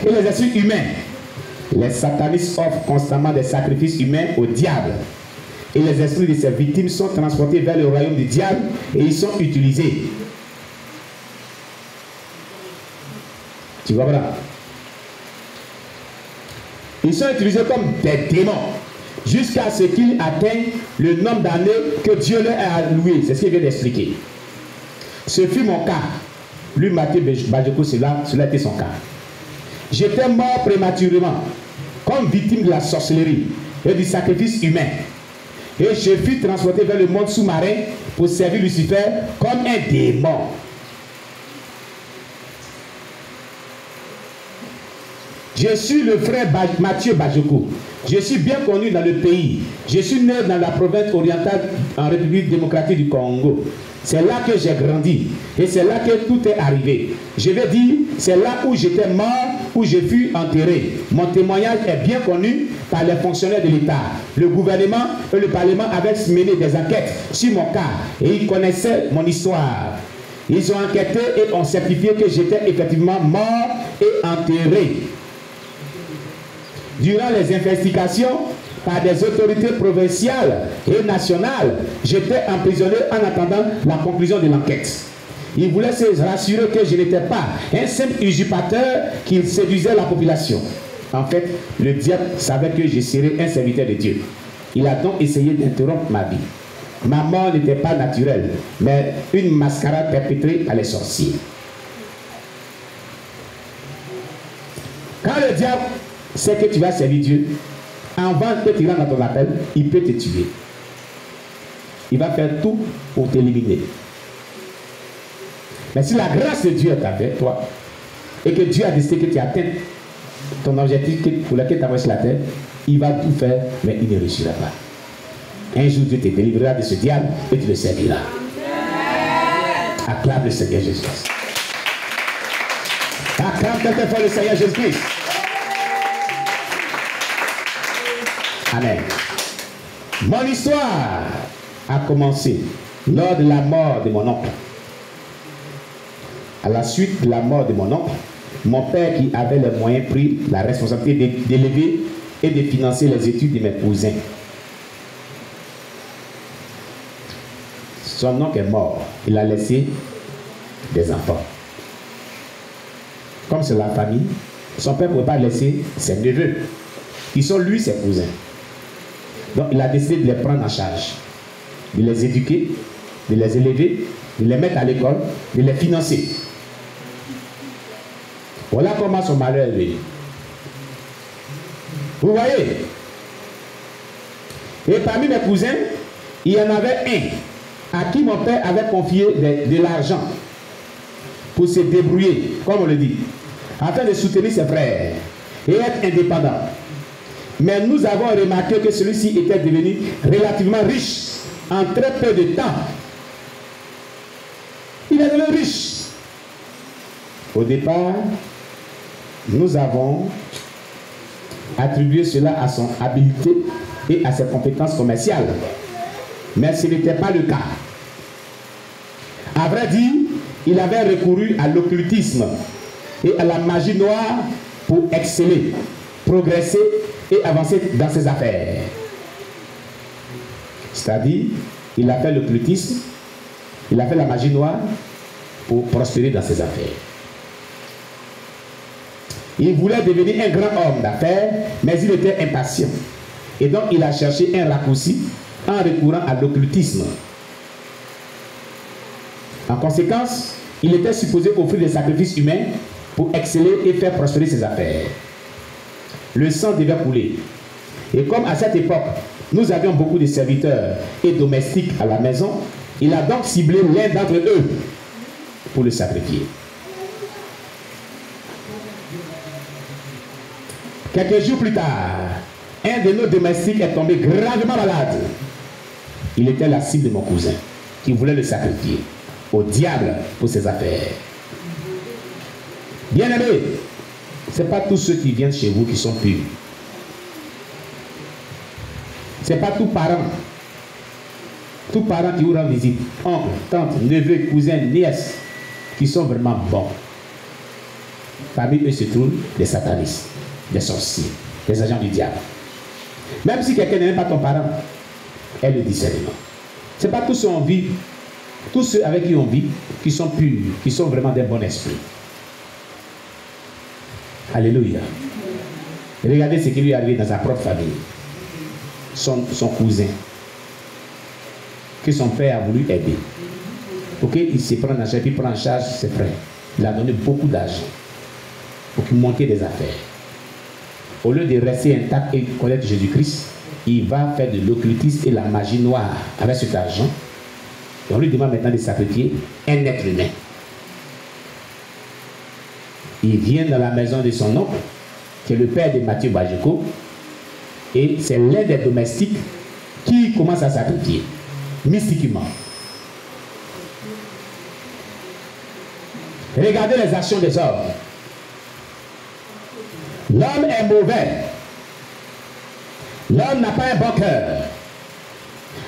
et les esprits humains. Les satanistes offrent constamment des sacrifices humains au diable. Et les esprits de ces victimes sont transportés vers le royaume du diable et ils sont utilisés. Tu vois, voilà. Ils sont utilisés comme des démons jusqu'à ce qu'ils atteignent le nombre d'années que Dieu leur a alloué. C'est ce qu'il vient d'expliquer. Ce fut mon cas. Lui, Mathieu Bajoko, cela était son cas. J'étais mort prématurément, comme victime de la sorcellerie et du sacrifice humain. Et je fus transporté vers le monde sous-marin pour servir Lucifer comme un démon. Je suis le frère Mathieu Bajoko. Je suis bien connu dans le pays. Je suis né dans la province orientale en République démocratique du Congo. C'est là que j'ai grandi. Et c'est là que tout est arrivé. Je vais dire, c'est là où j'étais mort, où je fus enterré. Mon témoignage est bien connu par les fonctionnaires de l'État. Le gouvernement et le Parlement avaient mené des enquêtes sur mon cas. Et ils connaissaient mon histoire. Ils ont enquêté et ont certifié que j'étais effectivement mort et enterré. Durant les investigations par des autorités provinciales et nationales, j'étais emprisonné en attendant la conclusion de l'enquête. Ils voulaient se rassurer que je n'étais pas un simple usurpateur qui séduisait la population. En fait, le diable savait que je serais un serviteur de Dieu. Il a donc essayé d'interrompre ma vie. Ma mort n'était pas naturelle, mais une mascarade perpétrée par les sorciers. Quand le diable sait que tu vas servir Dieu, avant que tu rentres dans ton appel, il peut te tuer. Il va faire tout pour t'éliminer. Mais si la grâce de Dieu est avec toi, et que Dieu a décidé que tu atteins ton objectif pour lequel tu as sur la terre, il va tout faire, mais il ne réussira pas. Un jour, Dieu te délivrera de ce diable et tu le serviras. Acclame le Seigneur Jésus-Christ. Acclame très fort le Seigneur Jésus-Christ. Amen. Mon histoire a commencé lors de la mort de mon oncle. À la suite de la mort de mon oncle, mon père qui avait les moyens prit la responsabilité d'élever et de financer les études de mes cousins. Son oncle est mort. Il a laissé des enfants. Comme c'est la famille, son père ne pouvait pas laisser ses neveux, qui sont lui ses cousins. Donc il a décidé de les prendre en charge, de les éduquer, de les élever, de les mettre à l'école, de les financer. Voilà comment son malheur est venu. Vous voyez? Et parmi mes cousins, il y en avait un à qui mon père avait confié de l'argent pour se débrouiller, comme on le dit, afin de soutenir ses frères et être indépendant. Mais nous avons remarqué que celui-ci était devenu relativement riche en très peu de temps. Il est devenu riche. Au départ, nous avons attribué cela à son habileté et à ses compétences commerciales. Mais ce n'était pas le cas. À vrai dire, il avait recouru à l'occultisme et à la magie noire pour exceller, progresser et avancer dans ses affaires. C'est-à-dire, il a fait l'occultisme, il a fait la magie noire pour prospérer dans ses affaires. Il voulait devenir un grand homme d'affaires, mais il était impatient. Et donc, il a cherché un raccourci en recourant à l'occultisme. En conséquence, il était supposé offrir des sacrifices humains pour exceller et faire prospérer ses affaires. Le sang devait couler. Et comme à cette époque, nous avions beaucoup de serviteurs et domestiques à la maison, il a donc ciblé l'un d'entre eux pour le sacrifier. Quelques jours plus tard, un de nos domestiques est tombé gravement malade. Il était la cible de mon cousin, qui voulait le sacrifier au diable pour ses affaires. Bien-aimés, ce n'est pas tous ceux qui viennent chez vous qui sont purs. Ce n'est pas tout parent. Tout parent qui vous rend visite, oncle, tante, neveu, cousin, nièce, qui sont vraiment bons. parmi eux se trouvent des satanistes, des sorciers, des agents du diable. Même si quelqu'un n'aime pas ton parent, elle le discernement. Ce n'est pas tous ceux en vie, tous ceux avec qui on vit, qui sont purs, qui sont vraiment d'un bon esprit. Alléluia. Regardez ce qui lui est arrivé dans sa propre famille. Son cousin, que son père a voulu aider. Pour qu'il se prenne en charge, puis prend en charge ses frères. Il a donné beaucoup d'argent pour qu'il manquait des affaires. Au lieu de rester intact et connaître Jésus-Christ, il va faire de l'occultisme et la magie noire avec cet argent. Et on lui demande maintenant de sacrifier un être humain. Il vient dans la maison de son oncle, qui est le père de Mathieu Bajeko, et c'est l'un des domestiques qui commence à sacrifier, mystiquement. Regardez les actions des hommes. L'homme est mauvais. L'homme n'a pas un bon cœur.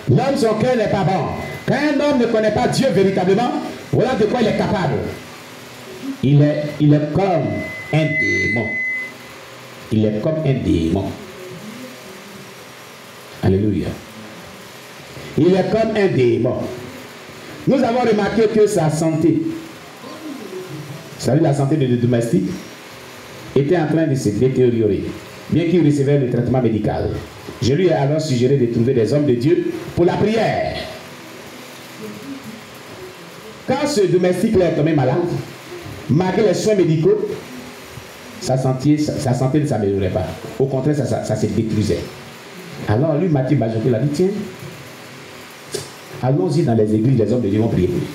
L'homme, son cœur n'est pas bon. Quand un homme ne connaît pas Dieu véritablement, voilà de quoi il est capable. Il est comme un démon. Il est comme un démon. Alléluia. Il est comme un démon. Nous avons remarqué que sa santé, la santé de le domestique, était en train de se détériorer, bien qu'il recevait le traitement médical. Je lui ai alors suggéré de trouver des hommes de Dieu pour la prière. Quand ce domestique-là est tombé malade, malgré les soins médicaux, sa santé ne s'améliorait pas. Au contraire, ça se détruisait. Alors lui, Mathieu Bajoko, il a dit, tiens, allons-y dans les églises, les hommes de Dieu vont prier pour lui.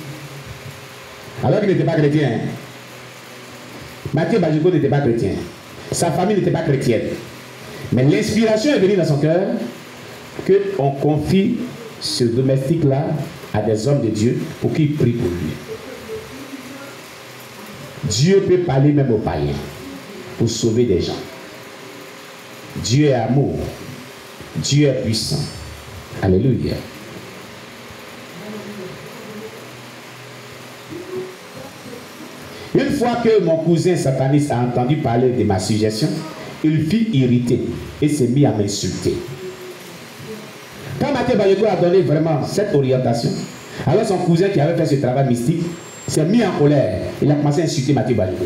Alors qu'il n'était pas chrétien. Hein? Mathieu Bajoko n'était pas chrétien. Sa famille n'était pas chrétienne. Mais l'inspiration est venue dans son cœur qu'on confie ce domestique-là à des hommes de Dieu pour qu'ils prient pour lui. Dieu peut parler même aux païens pour sauver des gens. Dieu est amour. Dieu est puissant. Alléluia. Une fois que mon cousin sataniste a entendu parler de ma suggestion, il fut irrité et s'est mis à m'insulter. Quand Mathieu Bajeko a donné vraiment cette orientation, alors son cousin qui avait fait ce travail mystique s'est mis en colère. Il a commencé à insulter Mathieu Bajeko.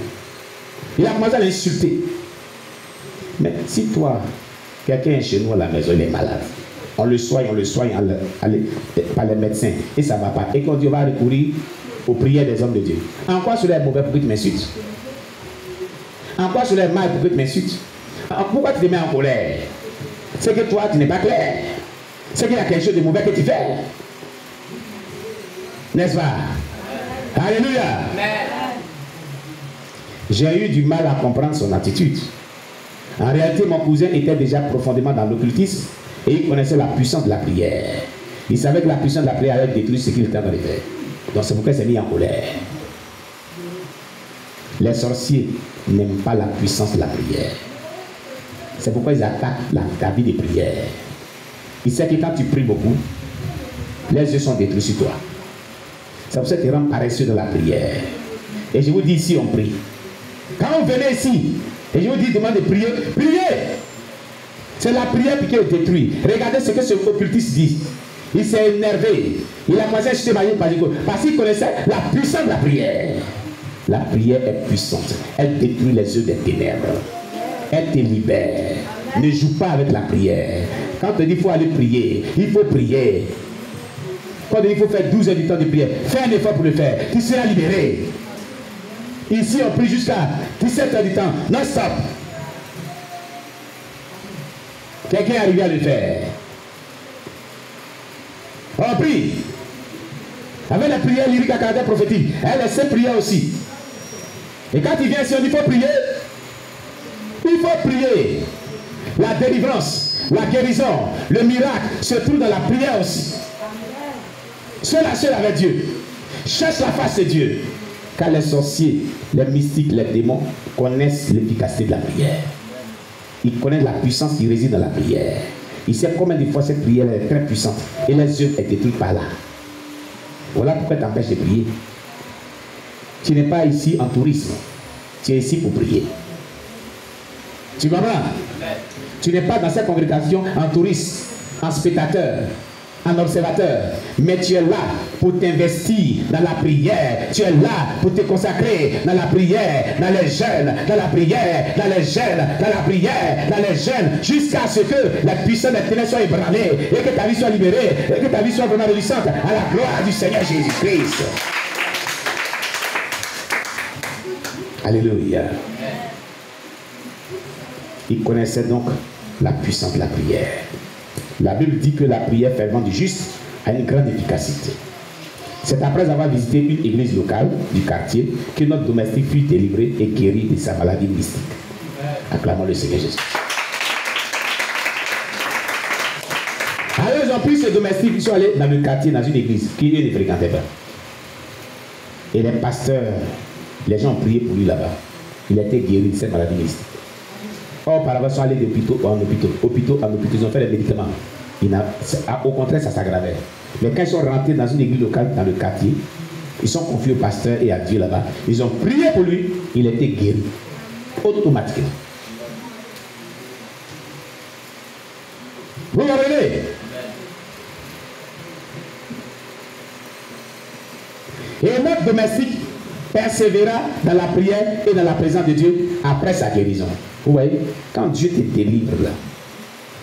Il a commencé à l'insulter. Mais si toi, quelqu'un est chez nous à la maison, il est malade, on le soigne par les médecins et ça ne va pas. Et quand Dieu va recourir aux prières des hommes de Dieu. En quoi cela est mauvais pour que tu m'insultes? En quoi cela est mal pour que tu m'insultes? Pourquoi tu te mets en colère? C'est que toi, tu n'es pas clair. C'est qu'il y a quelque chose de mauvais que tu fais. N'est-ce pas? Alléluia. J'ai eu du mal à comprendre son attitude. En réalité, mon cousin était déjà profondément dans l'occultisme et il connaissait la puissance de la prière. Il savait que la puissance de la prière allait détruire ce qu'il était en train de faire. Donc c'est pourquoi il s'est mis en colère. Les sorciers n'aiment pas la puissance de la prière. C'est pourquoi ils attaquent ta vie de prière. Ils savent que quand tu pries beaucoup, les yeux sont détruits sur toi. C'est pour ça que tu rends paresseux dans la prière. Et je vous dis ici, on prie. Quand vous venez ici, et je vous dis, demande de prier, priez. C'est la prière qui est détruite. Regardez ce que ce occultiste dit. Il s'est énervé. Il a commencé à chuter parce qu'il connaissait la puissance de la prière. La prière est puissante. Elle détruit les yeux des ténèbres. Elle te libère. Ne joue pas avec la prière. Quand on te dit qu'il faut aller prier, il faut prier. Quand on te dit qu'il faut faire 12 heures du temps de prière, fais un effort pour le faire. Tu seras libéré. Ici, on prie jusqu'à 17 heures du temps. Non-stop. Quelqu'un est arrivé à le faire. On prie. Avec la prière lyrique à caractère prophétique. Elle est cette prière aussi. Et quand il vient ici, on dit qu'il faut prier. Il faut prier. La délivrance, la guérison, le miracle se trouve dans la prière aussi. Seul à seul avec Dieu. Cherche la face de Dieu. Car les sorciers, les mystiques, les démons connaissent l'efficacité de la prière. Ils connaissent la puissance qui réside dans la prière. Ils savent combien de fois cette prière est très puissante. Et les œuvres sont détruites par là. Voilà pourquoi t'empêches de prier. Tu n'es pas ici en tourisme. Tu es ici pour prier. Tu comprends? Tu n'es pas dans cette congrégation en touriste, en spectateur, en observateur, mais tu es là pour t'investir dans la prière. Tu es là pour te consacrer dans la prière, dans les jeûnes, dans la prière, dans les jeûnes, dans la prière, dans les jeûnes, jusqu'à ce que la puissance des ténèbres soit ébranlée et que ta vie soit libérée et que ta vie soit vraiment réjouissante à la gloire du Seigneur Jésus-Christ. Alléluia. Il connaissait donc la puissance de la prière. La Bible dit que la prière fervente du juste a une grande efficacité. C'est après avoir visité une église locale du quartier que notre domestique fut délivré et guéri de sa maladie mystique. Acclamons le Seigneur Jésus. Alors ils ont pris ces domestiques, ils sont allés dans le quartier, dans une église qu'ils ne fréquentaient pas. Et les pasteurs, les gens ont prié pour lui là-bas. Il a été guéri de cette maladie mystique. Or, par ils sont allés d'hôpitaux en hôpitaux, ils ont fait les médicaments. Au contraire, ça s'aggravait. Mais quand ils sont rentrés dans une église locale, dans le quartier, ils sont confiés au pasteur et à Dieu là-bas. Ils ont prié pour lui, il a été guéri. Automatiquement. Vous comprenez? Et notre domestique persévéra dans la prière et dans la présence de Dieu après sa guérison. Vous voyez, quand Dieu te délivre là,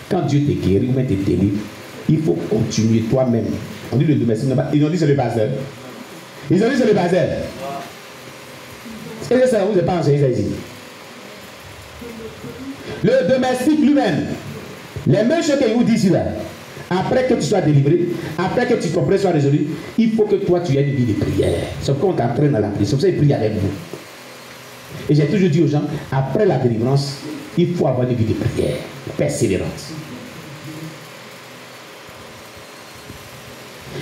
quand Dieu te guérit ou même te délivre, il faut continuer toi-même. On dit le domestique, ils ont dit c'est le pasteur. Ils ont dit c'est le pasteur. Et ça vous n'est pas enseigné ça ici. Le domestique lui-même, les mêmes choses qu'il vous dit ici là, après que tu sois délivré, après que ton problème soit résolu, il faut que toi tu aies une vie de prière. Sauf qu'on t'entraîne dans la prière. C'est pour ça qu'il prie avec vous. Et j'ai toujours dit aux gens, après la délivrance, il faut avoir une vie de prière persévérante.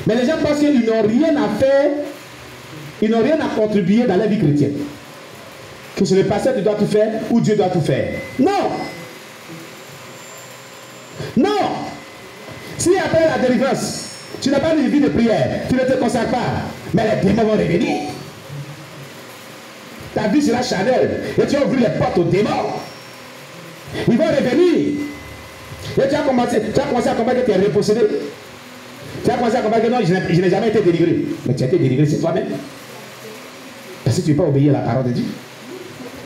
Mais les gens pensent qu'ils n'ont rien à faire, ils n'ont rien à contribuer dans la vie chrétienne. Que c'est le pasteur qui doit tout faire ou Dieu doit tout faire. Non! Non! Si après la délivrance, tu n'as pas une vie de prière, tu ne te consacres pas, mais les démons vont revenir. Ta vie sera charnelle et tu vas ouvrir les portes aux démons. Ils vont revenir. Et tu as commencé à combattre que tu es repossédé. Tu as commencé à combattre que non, je n'ai jamais été délivré. Mais tu as été délivré, c'est toi-même. Parce que tu ne peux pas obéir à la parole de Dieu.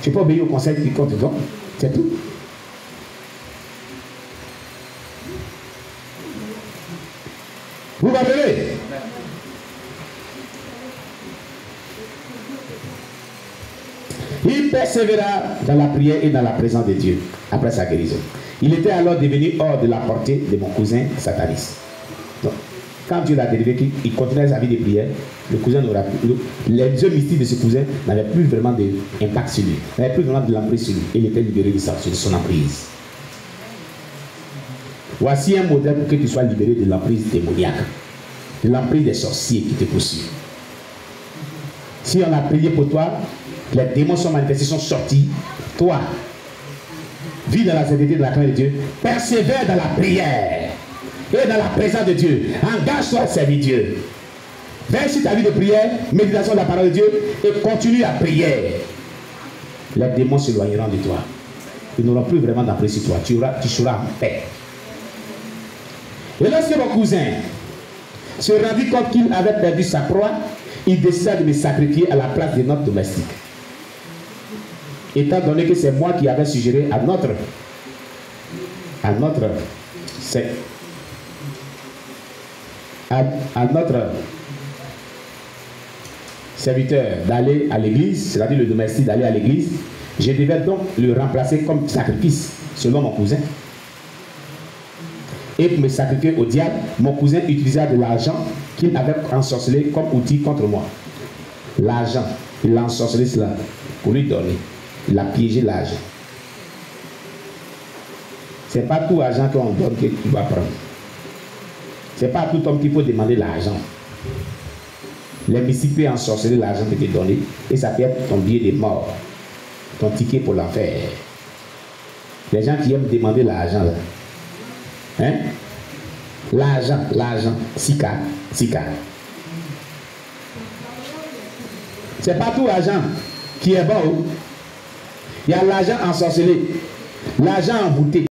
Tu ne peux pas obéir au conseil qui compte dedans. C'est tout. Vous comprenez? Il persévéra dans la prière et dans la présence de Dieu après sa guérison. Il était alors devenu hors de la portée de mon cousin Satanis. Donc, quand Dieu l'a délivré, il continuait sa vie de prière, le cousin n'aura plus. Les yeux mystiques de ce cousin n'avaient plus vraiment d'impact sur lui, n'avaient plus vraiment de l'emprise sur lui. Il était libéré de son emprise. Voici un modèle pour que tu sois libéré de l'emprise démoniaque, de l'emprise des sorciers qui te poursuivent. Si on a prié pour toi, les démons sont manifestés, sont sortis. Toi, vis dans la sainteté de la crainte de Dieu, persévère dans la prière et dans la présence de Dieu. Engage-toi à servir Dieu. Verse ta vie de prière, méditation de la parole de Dieu et continue à prier. Les démons s'éloigneront de toi. Ils n'auront plus vraiment d'emprise sur toi. Tu seras en paix. Et lorsque mon cousin se rendit compte qu'il avait perdu sa proie, il décida de me sacrifier à la place de notre domestique. Étant donné que c'est moi qui avais suggéré à notre serviteur d'aller à l'église, c'est-à-dire le domestique d'aller à l'église, je devais donc le remplacer comme sacrifice, selon mon cousin. Et pour me sacrifier au diable, mon cousin utilisa de l'argent qu'il avait ensorcelé comme outil contre moi. L'argent, il a ensorcelé cela pour lui donner. Il a piégé l'argent. Ce n'est pas tout argent qu'on donne que tu vas prendre. Ce n'est pas à tout homme qu'il faut demander l'argent. Les mystiques peuvent ensorceler l'argent que tu t'es donné et ça peut être ton billet de mort, ton ticket pour l'enfer. Les gens qui aiment demander l'argent là. Hein? L'argent, sika. C'est pas tout l'argent qui est bon. Il y a l'argent ensorcelé, l'argent envoûté.